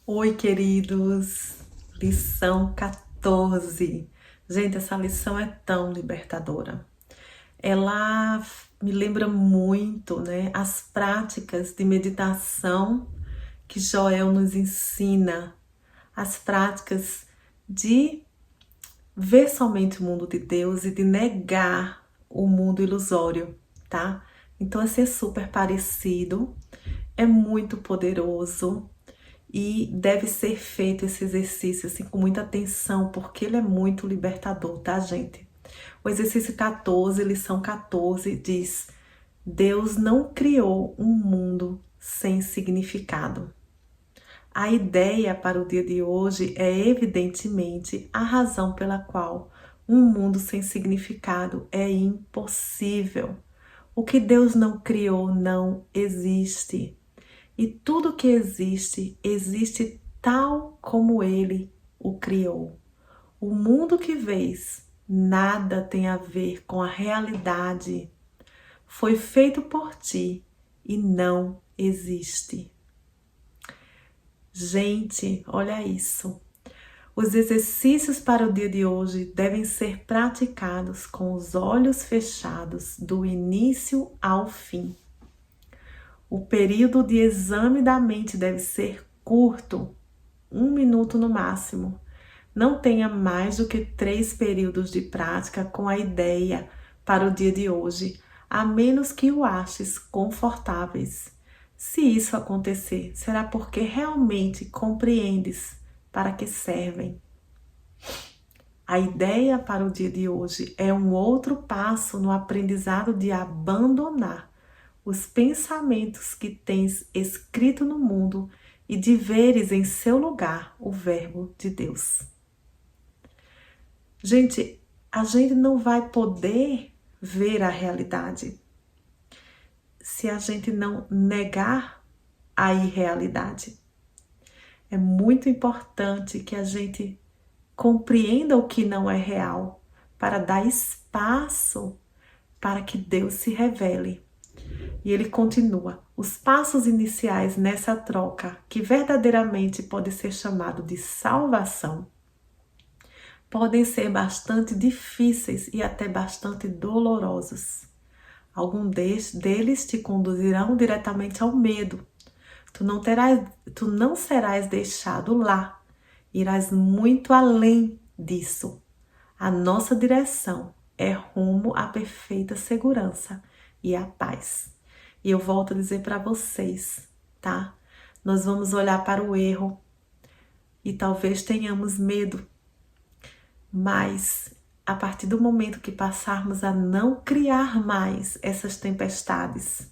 Oi, queridos! Lição 14. Gente, essa lição é tão libertadora. Ela me lembra muito, né, as práticas de meditação que Joel nos ensina, as práticas de ver somente o mundo de Deus e de negar o mundo ilusório, tá? Então, assim, é super parecido, é muito poderoso. E deve ser feito esse exercício assim com muita atenção, porque ele é muito libertador, tá, gente? O exercício 14, lição 14, diz: Deus não criou um mundo sem significado. A ideia para o dia de hoje é evidentemente a razão pela qual um mundo sem significado é impossível. O que Deus não criou não existe. E tudo que existe, existe tal como Ele o criou. O mundo que vês nada tem a ver com a realidade. Foi feito por ti e não existe. Gente, olha isso. Os exercícios para o dia de hoje devem ser praticados com os olhos fechados do início ao fim. O período de exame da mente deve ser curto, 1 minuto no máximo. Não tenha mais do que 3 períodos de prática com a ideia para o dia de hoje, a menos que o aches confortáveis. Se isso acontecer, será porque realmente compreendes para que servem. A ideia para o dia de hoje é um outro passo no aprendizado de abandonar os pensamentos que tens escrito no mundo e de veres em seu lugar o verbo de Deus. Gente, a gente não vai poder ver a realidade se a gente não negar a irrealidade. É muito importante que a gente compreenda o que não é real para dar espaço para que Deus se revele. E ele continua: os passos iniciais nessa troca, que verdadeiramente pode ser chamado de salvação, podem ser bastante difíceis e até bastante dolorosos. Alguns deles te conduzirão diretamente ao medo. Tu não serás deixado lá. Irás muito além disso. A nossa direção é rumo à perfeita segurança e à paz. E eu volto a dizer para vocês, tá? Nós vamos olhar para o erro e talvez tenhamos medo, mas a partir do momento que passarmos a não criar mais essas tempestades,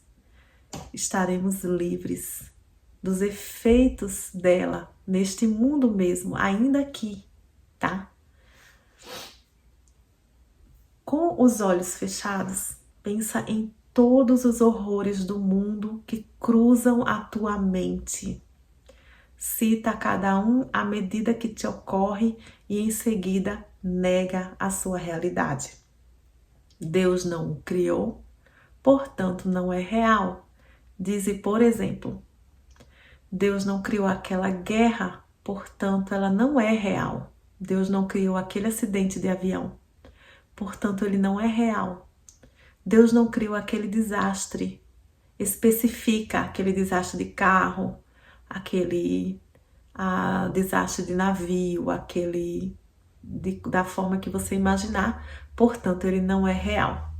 estaremos livres dos efeitos dela neste mundo mesmo, ainda aqui, tá? Com os olhos fechados, pensa em todos os horrores do mundo que cruzam a tua mente. Cita cada um à medida que te ocorre e em seguida nega a sua realidade. Deus não o criou, portanto não é real. Dize, por exemplo, Deus não criou aquela guerra, portanto ela não é real. Deus não criou aquele acidente de avião, portanto ele não é real. Deus não criou aquele desastre, especifica aquele desastre de carro, aquele desastre de navio, da forma que você imaginar, portanto ele não é real.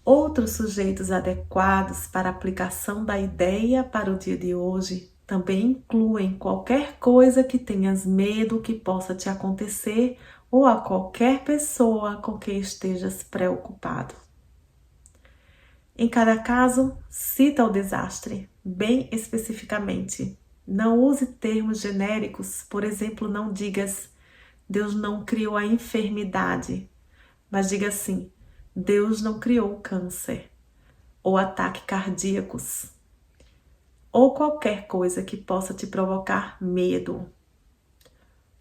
Outros sujeitos adequados para a aplicação da ideia para o dia de hoje também incluem qualquer coisa que tenhas medo que possa te acontecer ou a qualquer pessoa com quem estejas preocupado. Em cada caso, cita o desastre, bem especificamente. Não use termos genéricos, por exemplo, não digas Deus não criou a enfermidade, mas diga assim: Deus não criou o câncer ou ataques cardíacos ou qualquer coisa que possa te provocar medo.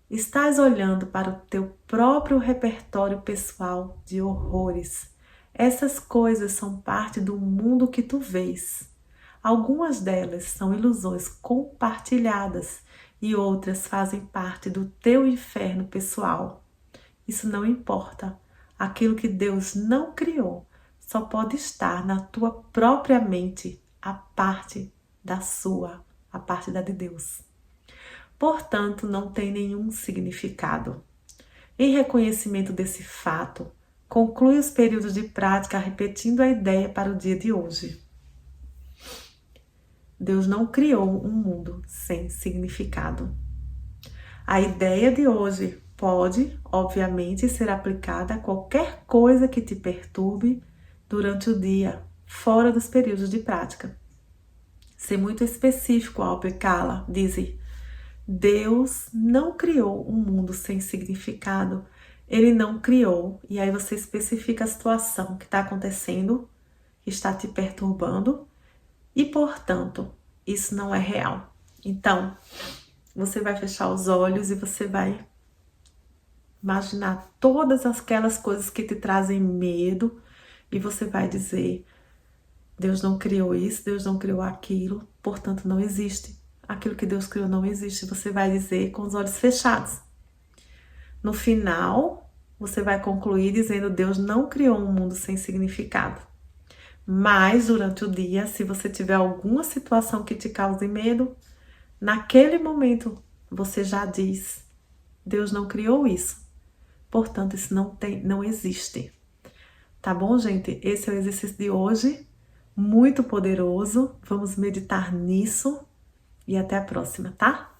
Estás olhando para o teu próprio repertório pessoal de horrores. Essas coisas são parte do mundo que tu vês. Algumas delas são ilusões compartilhadas e outras fazem parte do teu inferno pessoal. Isso não importa. Aquilo que Deus não criou só pode estar na tua própria mente, a parte da de Deus. Portanto, não tem nenhum significado. Em reconhecimento desse fato, conclui os períodos de prática repetindo a ideia para o dia de hoje. Deus não criou um mundo sem significado. A ideia de hoje pode, obviamente, ser aplicada a qualquer coisa que te perturbe durante o dia, fora dos períodos de prática. Ser muito específico ao aplicá-la, diz: Deus não criou um mundo sem significado. Ele não criou, e aí você especifica a situação que está acontecendo, que está te perturbando, e portanto, isso não é real. Então, você vai fechar os olhos e você vai imaginar todas aquelas coisas que te trazem medo, e você vai dizer: Deus não criou isso, Deus não criou aquilo, portanto não existe. Aquilo que Deus criou não existe. Você vai dizer com os olhos fechados. No final, você vai concluir dizendo: Deus não criou um mundo sem significado. Mas durante o dia, se você tiver alguma situação que te cause medo, naquele momento você já diz: Deus não criou isso. Portanto, isso não existe. Tá bom, gente? Esse é o exercício de hoje. Muito poderoso. Vamos meditar nisso. E até a próxima, tá?